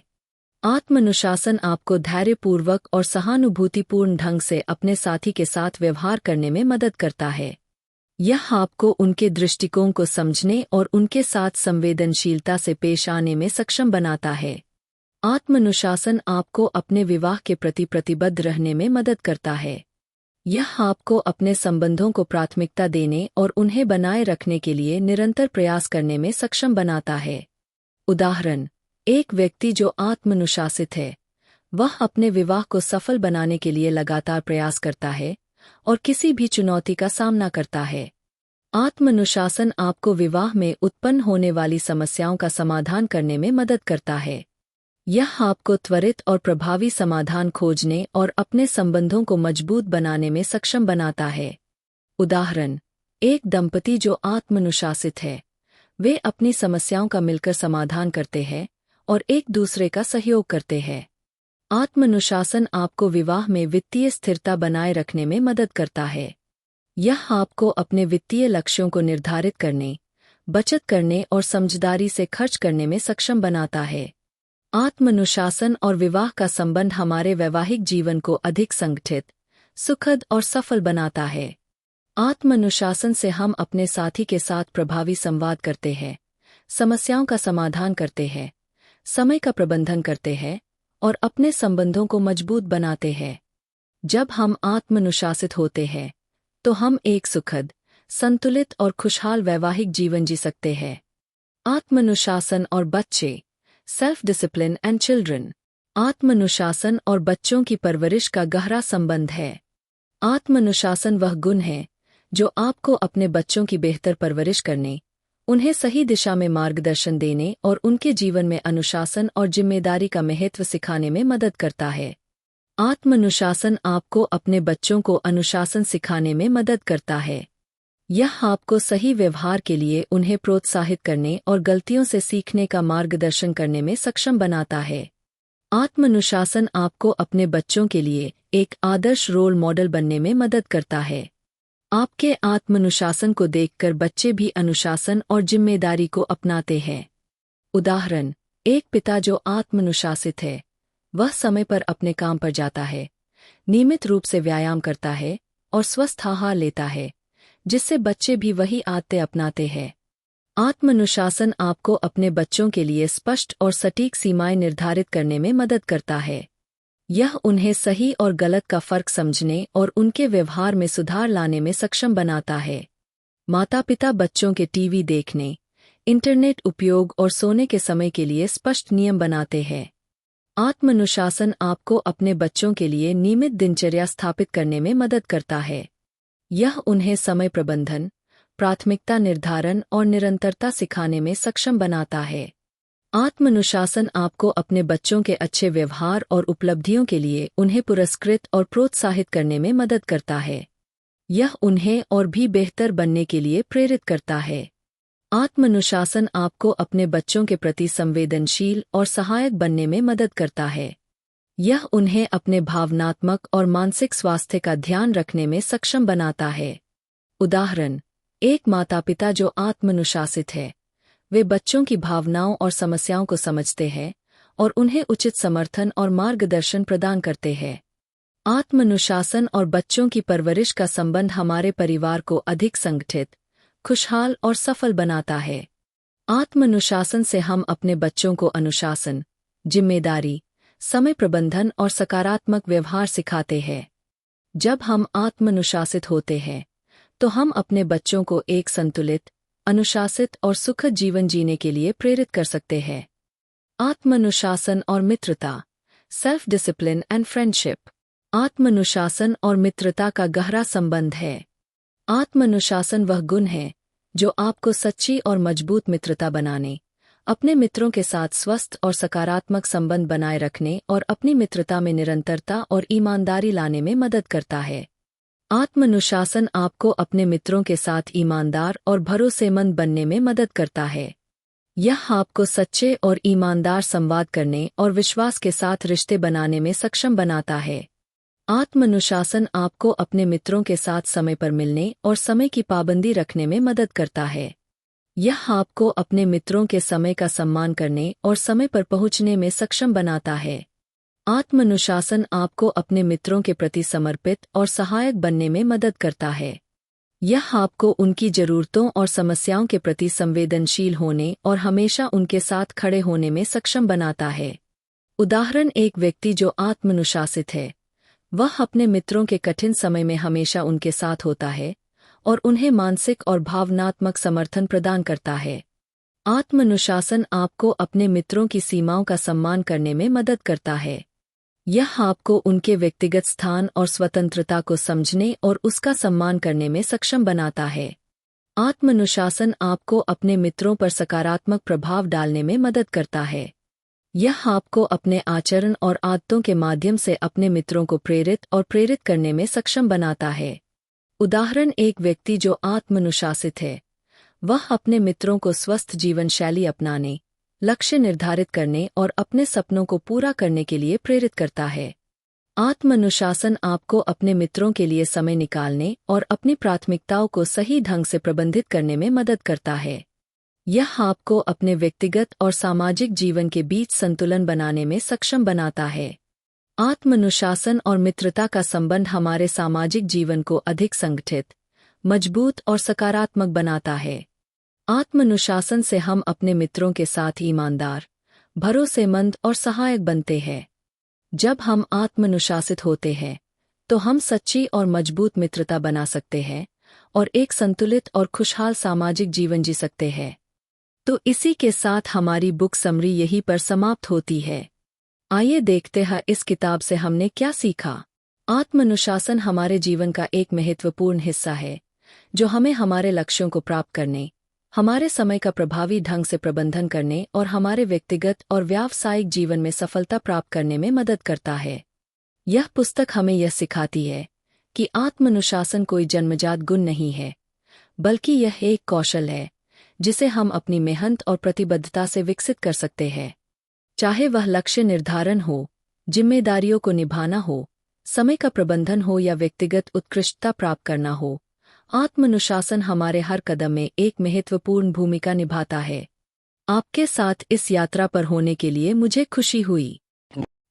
आत्मानुशासन आपको धैर्यपूर्वक और सहानुभूतिपूर्ण ढंग से अपने साथी के साथ व्यवहार करने में मदद करता है। यह आपको उनके दृष्टिकोण को समझने और उनके साथ संवेदनशीलता से पेश आने में सक्षम बनाता है। आत्मानुशासन आपको अपने विवाह के प्रति प्रतिबद्ध रहने में मदद करता है। यह आपको अपने संबंधों को प्राथमिकता देने और उन्हें बनाए रखने के लिए निरंतर प्रयास करने में सक्षम बनाता है। उदाहरण, एक व्यक्ति जो आत्मानुशासित है, वह अपने विवाह को सफल बनाने के लिए लगातार प्रयास करता है और किसी भी चुनौती का सामना करता है। आत्मानुशासन आपको विवाह में उत्पन्न होने वाली समस्याओं का समाधान करने में मदद करता है। यह आपको त्वरित और प्रभावी समाधान खोजने और अपने संबंधों को मजबूत बनाने में सक्षम बनाता है। उदाहरण, एक दंपति जो आत्मानुशासित है, वे अपनी समस्याओं का मिलकर समाधान करते हैं और एक दूसरे का सहयोग करते हैं। आत्मानुशासन आपको विवाह में वित्तीय स्थिरता बनाए रखने में मदद करता है। यह आपको अपने वित्तीय लक्ष्यों को निर्धारित करने, बचत करने और समझदारी से खर्च करने में सक्षम बनाता है। आत्मानुशासन और विवाह का संबंध हमारे वैवाहिक जीवन को अधिक संगठित, सुखद और सफल बनाता है। आत्मानुशासन से हम अपने साथी के साथ प्रभावी संवाद करते हैं, समस्याओं का समाधान करते हैं, समय का प्रबंधन करते हैं और अपने संबंधों को मजबूत बनाते हैं। जब हम आत्मानुशासित होते हैं, तो हम एक सुखद, संतुलित और खुशहाल वैवाहिक जीवन जी सकते हैं। आत्मानुशासन और बच्चे, सेल्फ डिसिप्लिन एंड चिल्ड्रन। आत्मानुशासन और बच्चों की परवरिश का गहरा संबंध है। आत्मानुशासन वह गुण है जो आपको अपने बच्चों की बेहतर परवरिश करने, उन्हें सही दिशा में मार्गदर्शन देने और उनके जीवन में अनुशासन और जिम्मेदारी का महत्व सिखाने में मदद करता है। आत्मानुशासन आपको अपने बच्चों को अनुशासन सिखाने में मदद करता है। यह आपको सही व्यवहार के लिए उन्हें प्रोत्साहित करने और गलतियों से सीखने का मार्गदर्शन करने में सक्षम बनाता है। आत्मानुशासन आपको अपने बच्चों के लिए एक आदर्श रोल मॉडल बनने में मदद करता है। आपके आत्मानुशासन को देखकर बच्चे भी अनुशासन और जिम्मेदारी को अपनाते हैं। उदाहरण, एक पिता जो आत्मानुशासित है, वह समय पर अपने काम पर जाता है, नियमित रूप से व्यायाम करता है और स्वस्थ आहार लेता है, जिससे बच्चे भी वही आदतें अपनाते हैं। आत्मानुशासन आपको अपने बच्चों के लिए स्पष्ट और सटीक सीमाएं निर्धारित करने में मदद करता है। यह उन्हें सही और गलत का फर्क समझने और उनके व्यवहार में सुधार लाने में सक्षम बनाता है। माता-पिता बच्चों के टीवी देखने, इंटरनेट उपयोग और सोने के समय के लिए स्पष्ट नियम बनाते हैं। आत्मानुशासन आपको अपने बच्चों के लिए नियमित दिनचर्या स्थापित करने में मदद करता है। यह उन्हें समय प्रबंधन, प्राथमिकता निर्धारण और निरंतरता सिखाने में सक्षम बनाता है। आत्मानुशासन आपको अपने बच्चों के अच्छे व्यवहार और उपलब्धियों के लिए उन्हें पुरस्कृत और प्रोत्साहित करने में मदद करता है। यह उन्हें और भी बेहतर बनने के लिए प्रेरित करता है। आत्मानुशासन आपको अपने बच्चों के प्रति संवेदनशील और सहायक बनने में मदद करता है। यह उन्हें अपने भावनात्मक और मानसिक स्वास्थ्य का ध्यान रखने में सक्षम बनाता है। उदाहरण, एक माता-पिता जो आत्मानुशासित है, वे बच्चों की भावनाओं और समस्याओं को समझते हैं और उन्हें उचित समर्थन और मार्गदर्शन प्रदान करते हैं। आत्मानुशासन और बच्चों की परवरिश का संबंध हमारे परिवार को अधिक संगठित, खुशहाल और सफल बनाता है। आत्मानुशासन से हम अपने बच्चों को अनुशासन, जिम्मेदारी, समय प्रबंधन और सकारात्मक व्यवहार सिखाते हैं। जब हम आत्मानुशासित होते हैं, तो हम अपने बच्चों को एक संतुलित, अनुशासित और सुखद जीवन जीने के लिए प्रेरित कर सकते हैं। आत्मानुशासन और मित्रता, सेल्फ डिसिप्लिन एंड फ्रेंडशिप। आत्मानुशासन और मित्रता का गहरा संबंध है। आत्मानुशासन वह गुण है जो आपको सच्ची और मजबूत मित्रता बनाने, अपने मित्रों के साथ स्वस्थ और सकारात्मक संबंध बनाए रखने और अपनी मित्रता में निरंतरता और ईमानदारी लाने में मदद करता है। आत्मानुशासन आपको अपने मित्रों के साथ ईमानदार और भरोसेमंद बनने में मदद करता है। यह आपको सच्चे और ईमानदार संवाद करने और विश्वास के साथ रिश्ते बनाने में सक्षम बनाता है। आत्मानुशासन आपको अपने मित्रों के साथ समय पर मिलने और समय की पाबंदी रखने में मदद करता है। यह आपको अपने मित्रों के समय का सम्मान करने और समय पर पहुंचने में सक्षम बनाता है। आत्मानुशासन आपको अपने मित्रों के प्रति समर्पित और सहायक बनने में मदद करता है। यह आपको उनकी ज़रूरतों और समस्याओं के प्रति संवेदनशील होने और हमेशा उनके साथ खड़े होने में सक्षम बनाता है। उदाहरण, एक व्यक्ति जो आत्मानुशासित है, वह अपने मित्रों के कठिन समय में हमेशा उनके साथ होता है और उन्हें मानसिक और भावनात्मक समर्थन प्रदान करता है। आत्मानुशासन आपको अपने मित्रों की सीमाओं का सम्मान करने में मदद करता है। यह आपको उनके व्यक्तिगत स्थान और स्वतंत्रता को समझने और उसका सम्मान करने में सक्षम बनाता है। आत्मानुशासन आपको अपने मित्रों पर सकारात्मक प्रभाव डालने में मदद करता है। यह आपको अपने आचरण और आदतों के माध्यम से अपने मित्रों को प्रेरित करने में सक्षम बनाता है। उदाहरण, एक व्यक्ति जो आत्मानुशासित है, वह अपने मित्रों को स्वस्थ जीवन शैली अपनाने, लक्ष्य निर्धारित करने और अपने सपनों को पूरा करने के लिए प्रेरित करता है। आत्मानुशासन आपको अपने मित्रों के लिए समय निकालने और अपनी प्राथमिकताओं को सही ढंग से प्रबंधित करने में मदद करता है। यह आपको अपने व्यक्तिगत और सामाजिक जीवन के बीच संतुलन बनाने में सक्षम बनाता है। आत्मानुशासन और मित्रता का संबंध हमारे सामाजिक जीवन को अधिक संगठित, मजबूत और सकारात्मक बनाता है। आत्मानुशासन से हम अपने मित्रों के साथ ईमानदार, भरोसेमंद और सहायक बनते हैं। जब हम आत्मानुशासित होते हैं, तो हम सच्ची और मजबूत मित्रता बना सकते हैं और एक संतुलित और खुशहाल सामाजिक जीवन जी सकते हैं। तो इसी के साथ हमारी बुक समरी यहीं पर समाप्त होती है। आइए देखते हैं इस किताब से हमने क्या सीखा। आत्मानुशासन हमारे जीवन का एक महत्वपूर्ण हिस्सा है, जो हमें हमारे लक्ष्यों को प्राप्त करने, हमारे समय का प्रभावी ढंग से प्रबंधन करने और हमारे व्यक्तिगत और व्यावसायिक जीवन में सफलता प्राप्त करने में मदद करता है। यह पुस्तक हमें यह सिखाती है कि आत्मानुशासन कोई जन्मजात गुण नहीं है, बल्कि यह एक कौशल है जिसे हम अपनी मेहनत और प्रतिबद्धता से विकसित कर सकते हैं। चाहे वह लक्ष्य निर्धारण हो, जिम्मेदारियों को निभाना हो, समय का प्रबंधन हो या व्यक्तिगत उत्कृष्टता प्राप्त करना हो, आत्मानुशासन हमारे हर कदम में एक महत्वपूर्ण भूमिका निभाता है। आपके साथ इस यात्रा पर होने के लिए मुझे खुशी हुई।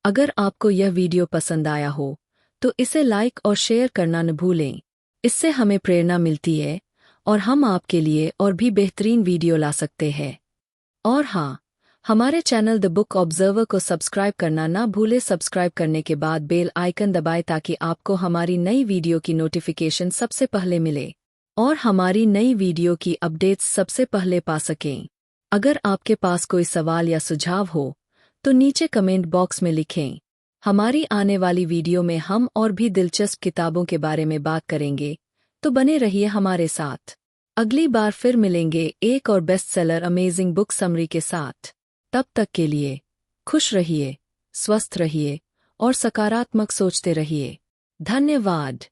अगर आपको यह वीडियो पसंद आया हो, तो इसे लाइक और शेयर करना न भूलें। इससे हमें प्रेरणा मिलती है और हम आपके लिए और भी बेहतरीन वीडियो ला सकते हैं। और हाँ, हमारे चैनल द बुक ऑब्जर्वर को सब्सक्राइब करना ना भूलें। सब्सक्राइब करने के बाद बेल आइकन दबाएं ताकि आपको हमारी नई वीडियो की नोटिफिकेशन सबसे पहले मिले और हमारी नई वीडियो की अपडेट्स सबसे पहले पा सकें। अगर आपके पास कोई सवाल या सुझाव हो, तो नीचे कमेंट बॉक्स में लिखें। हमारी आने वाली वीडियो में हम और भी दिलचस्प किताबों के बारे में बात करेंगे, तो बने रहिए हमारे साथ। अगली बार फिर मिलेंगे एक और best seller amazing book summary के साथ। तब तक के लिए खुश रहिए, स्वस्थ रहिए और सकारात्मक सोचते रहिए। धन्यवाद।